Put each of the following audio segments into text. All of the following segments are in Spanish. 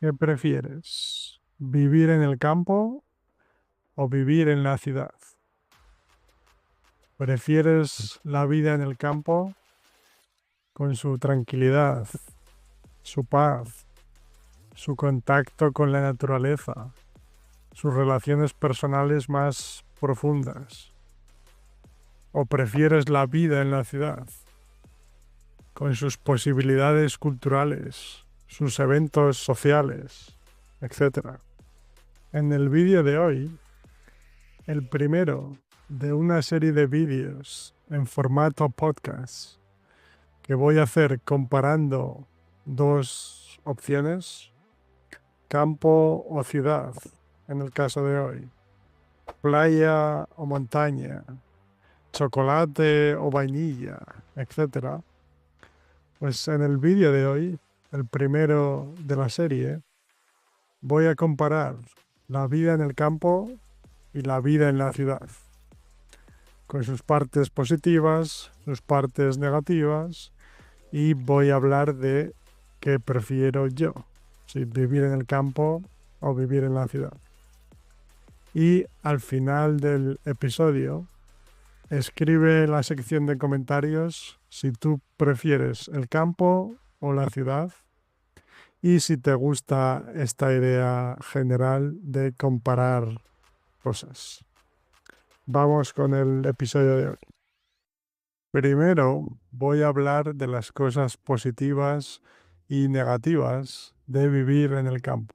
¿Qué prefieres? ¿Vivir en el campo o vivir en la ciudad? ¿Prefieres la vida en el campo con su tranquilidad, su paz, su contacto con la naturaleza, sus relaciones personales más profundas? ¿O prefieres la vida en la ciudad con sus posibilidades culturales, sus eventos sociales, etcétera? En el vídeo de hoy, el primero de una serie de vídeos en formato podcast que voy a hacer comparando dos opciones, campo o ciudad, en el caso de hoy, playa o montaña, chocolate o vainilla, etcétera. Pues en el vídeo de hoy, el primero de la serie, voy a comparar la vida en el campo y la vida en la ciudad, con sus partes positivas, sus partes negativas, y voy a hablar de qué prefiero yo, si vivir en el campo o vivir en la ciudad. Y al final del episodio, escribe en la sección de comentarios si tú prefieres el campo o la ciudad y si te gusta esta idea general de comparar cosas. Vamos con el episodio de hoy. Primero voy a hablar de las cosas positivas y negativas de vivir en el campo.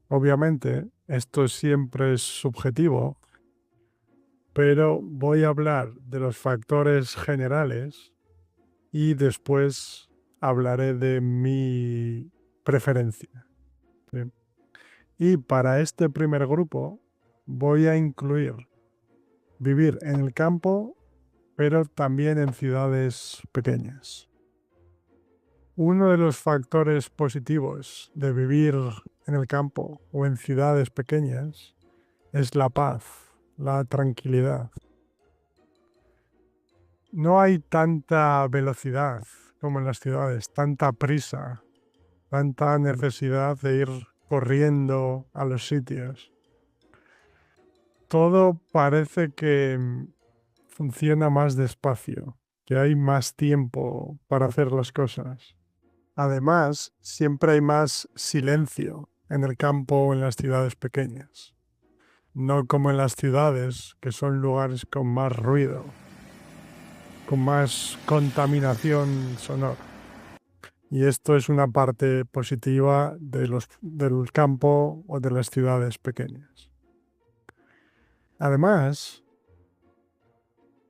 Obviamente, esto siempre es subjetivo, pero voy a hablar de los factores generales y después hablaré de mi preferencia. ¿Sí? Y para este primer grupo voy a incluir vivir en el campo, pero también en ciudades pequeñas. Uno de los factores positivos de vivir en el campo o en ciudades pequeñas es la paz, la tranquilidad. No hay tanta velocidad como en las ciudades, tanta prisa, tanta necesidad de ir corriendo a los sitios. Todo parece que funciona más despacio, que hay más tiempo para hacer las cosas. Además, siempre hay más silencio en el campo o en las ciudades pequeñas. No como en las ciudades, que son lugares con más ruido, con más contaminación sonora. Y esto es una parte positiva del campo o de las ciudades pequeñas. Además,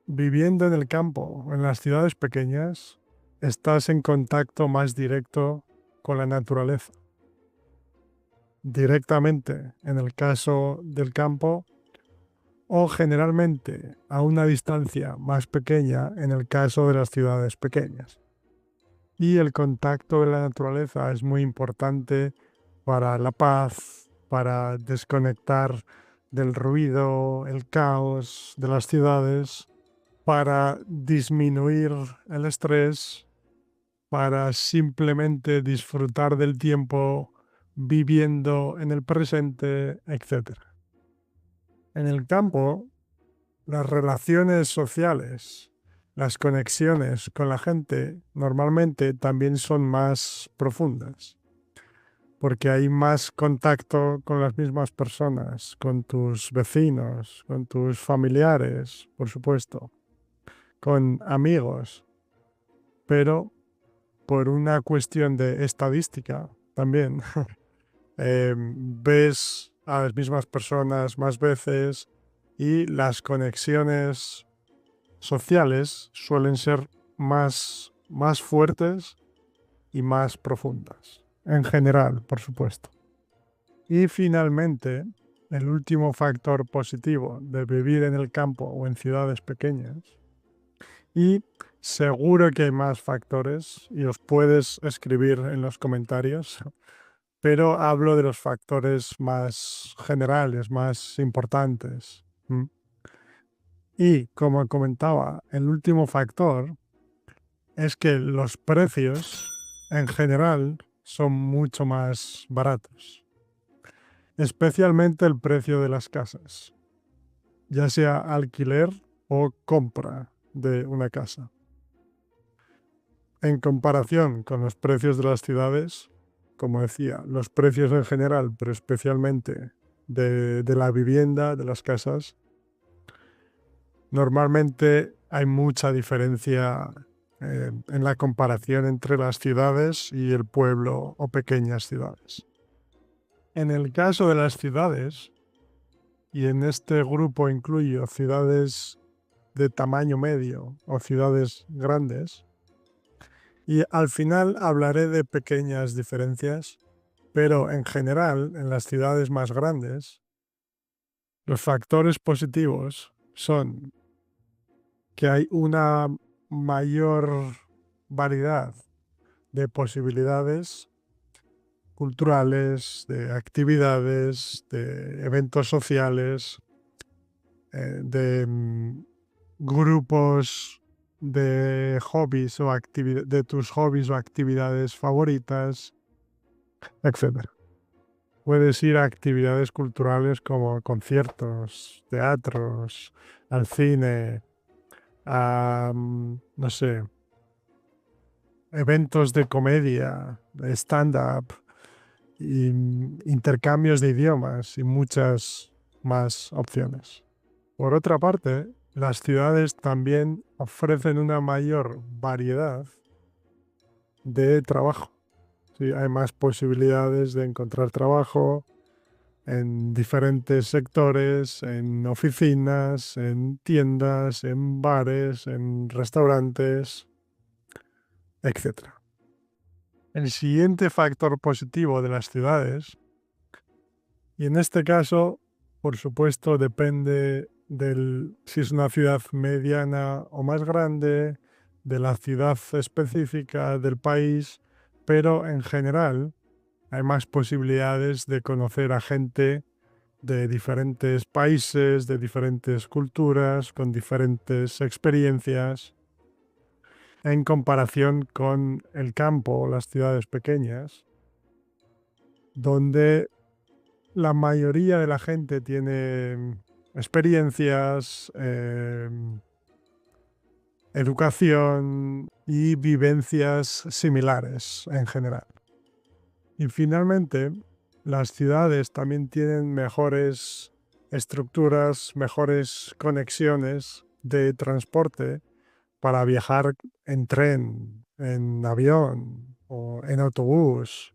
viviendo en el campo o en las ciudades pequeñas, estás en contacto más directo con la naturaleza. Directamente en el caso del campo o generalmente a una distancia más pequeña en el caso de las ciudades pequeñas. Y el contacto de la naturaleza es muy importante para la paz, para desconectar del ruido, el caos de las ciudades, para disminuir el estrés, para simplemente disfrutar del tiempo viviendo en el presente, etc. En el campo, las relaciones sociales, las conexiones con la gente normalmente también son más profundas, porque hay más contacto con las mismas personas, con tus vecinos, con tus familiares, por supuesto, con amigos, pero por una cuestión de estadística también, ves a las mismas personas más veces y las conexiones sociales suelen ser más fuertes y más profundas, en general, por supuesto. Y finalmente, el último factor positivo de vivir en el campo o en ciudades pequeñas, y seguro que hay más factores y los puedes escribir en los comentarios, pero hablo de los factores más generales, más importantes. Y como comentaba, el último factor es que los precios en general son mucho más baratos, especialmente el precio de las casas, ya sea alquiler o compra de una casa. En comparación con los precios de las ciudades, como decía, los precios en general, pero especialmente de la vivienda, de las casas, normalmente hay mucha diferencia en la comparación entre las ciudades y el pueblo o pequeñas ciudades. En el caso de las ciudades, y en este grupo incluyo ciudades de tamaño medio o ciudades grandes, y al final hablaré de pequeñas diferencias, pero en general, en las ciudades más grandes, los factores positivos son que hay una mayor variedad de posibilidades culturales, de actividades, de eventos sociales, de grupos de hobbies o de tus hobbies o actividades favoritas, etc. Puedes ir a actividades culturales como conciertos, teatros, al cine, a, no sé, eventos de comedia, de stand-up, y intercambios de idiomas y muchas más opciones. Por otra parte, las ciudades también ofrecen una mayor variedad de trabajo. Sí, hay más posibilidades de encontrar trabajo en diferentes sectores, en oficinas, en tiendas, en bares, en restaurantes, etc. El siguiente factor positivo de las ciudades, y en este caso, por supuesto, depende si es una ciudad mediana o más grande, de la ciudad específica del país, pero en general hay más posibilidades de conocer a gente de diferentes países, de diferentes culturas, con diferentes experiencias, en comparación con el campo, las ciudades pequeñas, donde la mayoría de la gente tiene experiencias, educación y vivencias similares en general. Y finalmente, las ciudades también tienen mejores estructuras, mejores conexiones de transporte para viajar en tren, en avión o en autobús.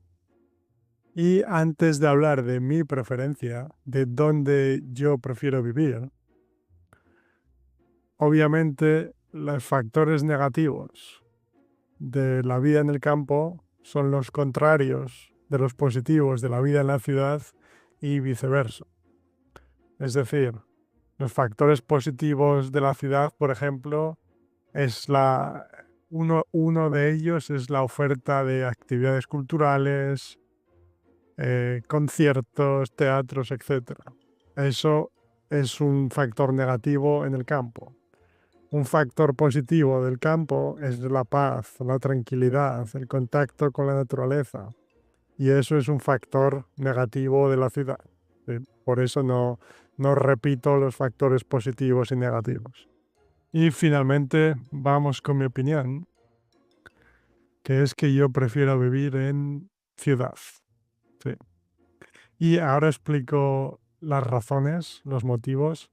Y antes de hablar de mi preferencia, de dónde yo prefiero vivir, obviamente los factores negativos de la vida en el campo son los contrarios de los positivos de la vida en la ciudad y viceversa. Es decir, los factores positivos de la ciudad, por ejemplo, uno de ellos es la oferta de actividades culturales, conciertos, teatros, etc. Eso es un factor negativo en el campo. Un factor positivo del campo es la paz, la tranquilidad, el contacto con la naturaleza. Y eso es un factor negativo de la ciudad. ¿Sí? Por eso no repito los factores positivos y negativos. Y finalmente vamos con mi opinión, que es que yo prefiero vivir en ciudad. Sí. Y ahora explico las razones, los motivos,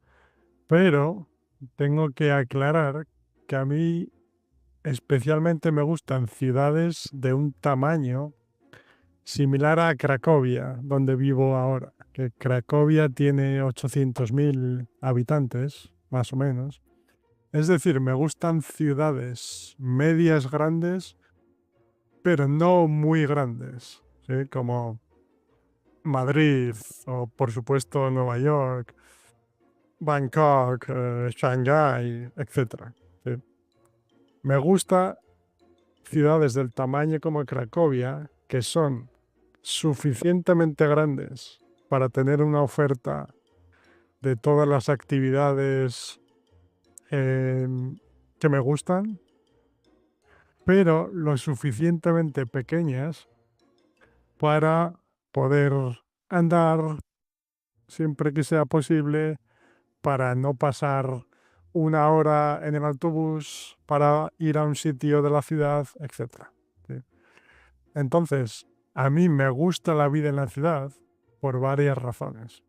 pero tengo que aclarar que a mí especialmente me gustan ciudades de un tamaño similar a Cracovia, donde vivo ahora. Que Cracovia tiene 800.000 habitantes, más o menos. Es decir, me gustan ciudades medias grandes, pero no muy grandes, ¿sí? Como Madrid o por supuesto Nueva York, Bangkok, Shanghái, etc. ¿Sí? Me gusta ciudades del tamaño como Cracovia, que son suficientemente grandes para tener una oferta de todas las actividades que me gustan, pero lo suficientemente pequeñas para poder andar siempre que sea posible, para no pasar una hora en el autobús para ir a un sitio de la ciudad, etcétera. ¿Sí? Entonces, a mí me gusta la vida en la ciudad por varias razones.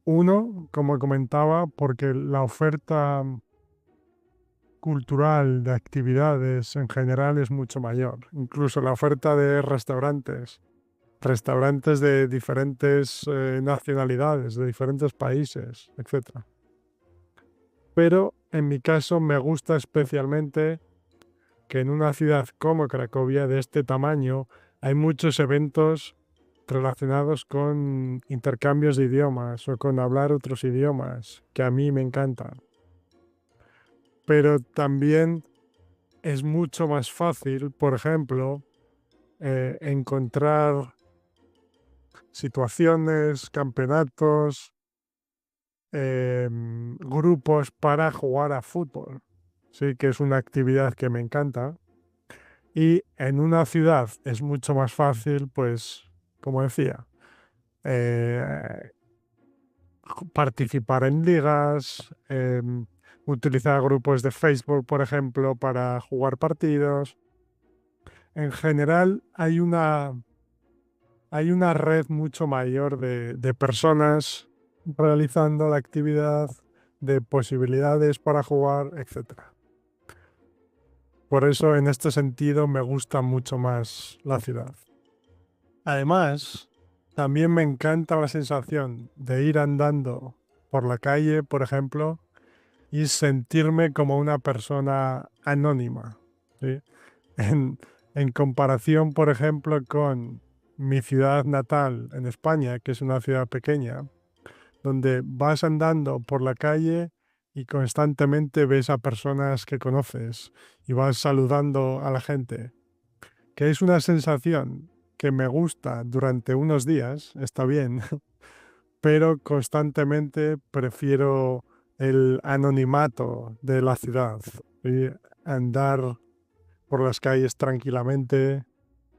Uno, como comentaba, porque la oferta cultural de actividades en general es mucho mayor. Incluso la oferta de restaurantes de diferentes nacionalidades, de diferentes países, etcétera. Pero en mi caso me gusta especialmente que en una ciudad como Cracovia, de este tamaño, hay muchos eventos relacionados con intercambios de idiomas o con hablar otros idiomas, que a mí me encantan. Pero también es mucho más fácil, por ejemplo, encontrar situaciones, campeonatos, grupos para jugar a fútbol. Sí, que es una actividad que me encanta. Y en una ciudad es mucho más fácil, pues, como decía, eh, participar en ligas, utilizar grupos de Facebook, por ejemplo, para jugar partidos. En general, hay una red mucho mayor de personas realizando la actividad, de posibilidades para jugar, etc. Por eso, en este sentido, me gusta mucho más la ciudad. Además, también me encanta la sensación de ir andando por la calle, por ejemplo, y sentirme como una persona anónima, ¿sí? En, en comparación, por ejemplo, con mi ciudad natal en España, que es una ciudad pequeña, donde vas andando por la calle y constantemente ves a personas que conoces y vas saludando a la gente, que es una sensación que me gusta durante unos días, está bien, pero constantemente prefiero el anonimato de la ciudad y andar por las calles tranquilamente,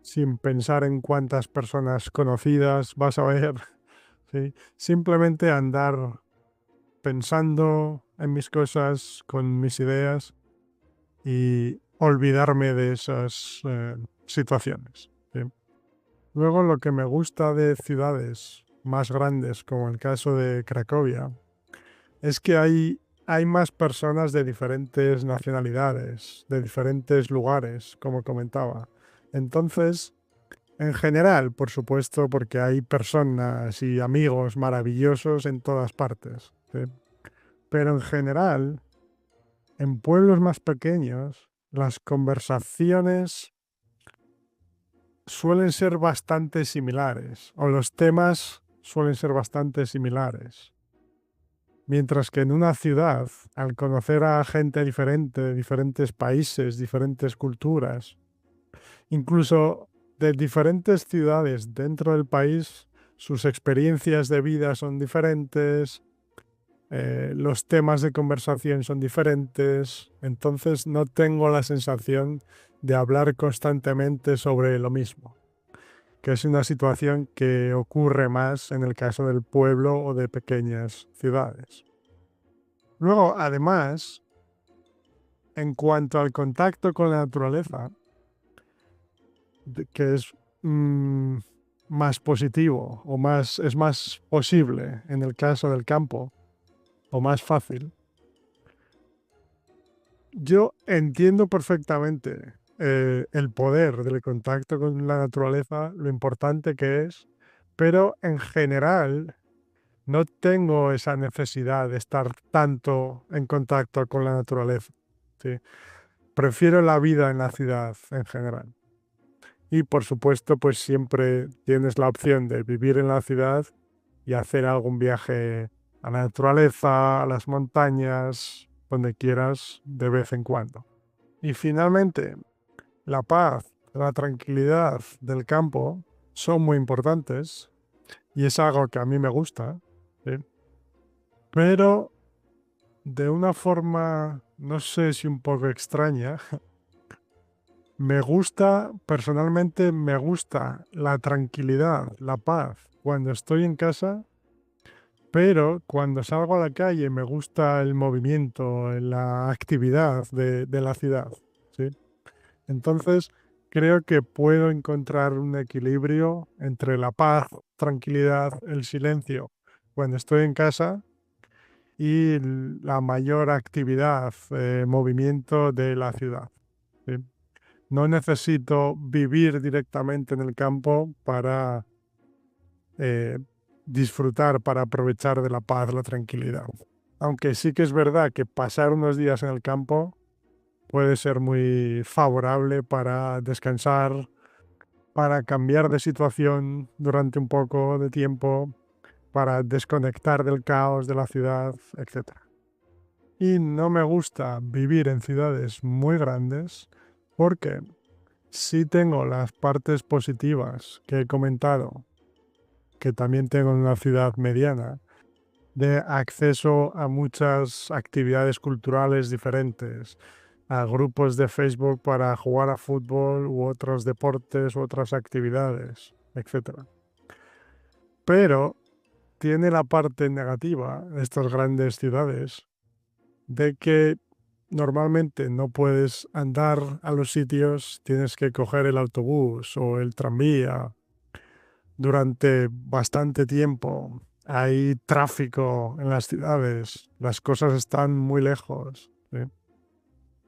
sin pensar en cuántas personas conocidas vas a ver, ¿sí? Simplemente andar pensando en mis cosas, con mis ideas y olvidarme de esas situaciones. ¿Sí? Luego, lo que me gusta de ciudades más grandes, como el caso de Cracovia, es que hay más personas de diferentes nacionalidades, de diferentes lugares, como comentaba. Entonces, en general, por supuesto, porque hay personas y amigos maravillosos en todas partes, ¿sí? Pero en general, en pueblos más pequeños, las conversaciones suelen ser bastante similares, o los temas suelen ser bastante similares. Mientras que en una ciudad, al conocer a gente diferente, de diferentes países, diferentes culturas, incluso de diferentes ciudades dentro del país, sus experiencias de vida son diferentes, los temas de conversación son diferentes, entonces no tengo la sensación de hablar constantemente sobre lo mismo, que es una situación que ocurre más en el caso del pueblo o de pequeñas ciudades. Luego, además, en cuanto al contacto con la naturaleza, que es más positivo o es más posible en el caso del campo, o más fácil, yo entiendo perfectamente el poder del contacto con la naturaleza, lo importante que es, pero en general no tengo esa necesidad de estar tanto en contacto con la naturaleza. ¿Sí? Prefiero la vida en la ciudad en general. Y por supuesto, pues siempre tienes la opción de vivir en la ciudad y hacer algún viaje a la naturaleza, a las montañas, donde quieras, de vez en cuando. Y finalmente, la paz, la tranquilidad del campo son muy importantes y es algo que a mí me gusta, ¿sí? Pero de una forma, no sé si un poco extraña, Personalmente me gusta la tranquilidad, la paz cuando estoy en casa, pero cuando salgo a la calle me gusta el movimiento, la actividad de la ciudad, ¿sí? Entonces, creo que puedo encontrar un equilibrio entre la paz, tranquilidad, el silencio cuando estoy en casa y la mayor actividad, movimiento de la ciudad, ¿sí? No necesito vivir directamente en el campo para eh, disfrutar, para aprovechar de la paz, la tranquilidad. Aunque sí que es verdad que pasar unos días en el campo puede ser muy favorable para descansar, para cambiar de situación durante un poco de tiempo, para desconectar del caos de la ciudad, etc. Y no me gusta vivir en ciudades muy grandes porque sí tengo las partes positivas que he comentado, que también tengo en una ciudad mediana, de acceso a muchas actividades culturales diferentes, a grupos de Facebook para jugar a fútbol u otros deportes u otras actividades, etc. Pero tiene la parte negativa de estas grandes ciudades de que normalmente no puedes andar a los sitios, tienes que coger el autobús o el tranvía durante bastante tiempo. Hay tráfico en las ciudades, las cosas están muy lejos, ¿sí?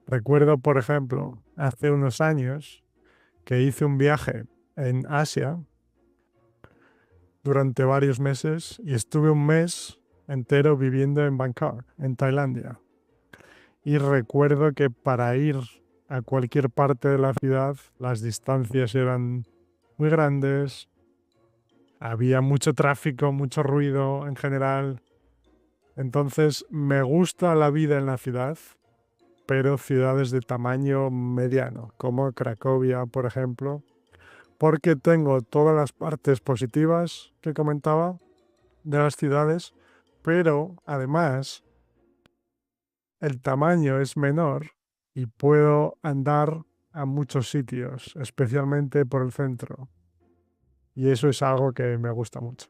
Recuerdo, por ejemplo, hace unos años que hice un viaje en Asia durante varios meses y estuve un mes entero viviendo en Bangkok, en Tailandia. Y recuerdo que para ir a cualquier parte de la ciudad las distancias eran muy grandes, había mucho tráfico, mucho ruido en general. Entonces me gusta la vida en la ciudad, pero ciudades de tamaño mediano, como Cracovia, por ejemplo, porque tengo todas las partes positivas que comentaba de las ciudades, pero además el tamaño es menor y puedo andar a muchos sitios, especialmente por el centro. Y eso es algo que me gusta mucho.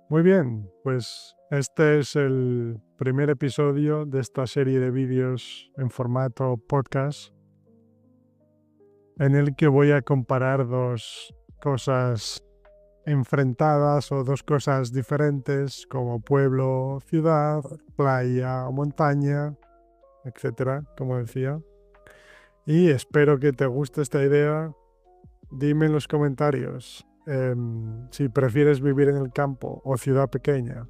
Muy bien, pues este es el primer episodio de esta serie de vídeos en formato podcast en el que voy a comparar dos cosas enfrentadas o dos cosas diferentes como pueblo, ciudad, playa o montaña, etcétera, como decía. Y espero que te guste esta idea. Dime en los comentarios si prefieres vivir en el campo o ciudad pequeña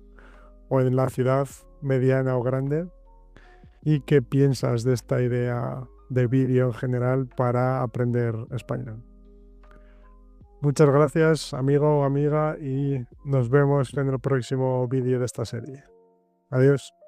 o en la ciudad mediana o grande y qué piensas de esta idea de vídeo en general para aprender español. Muchas gracias, amigo o amiga, y nos vemos en el próximo vídeo de esta serie. Adiós.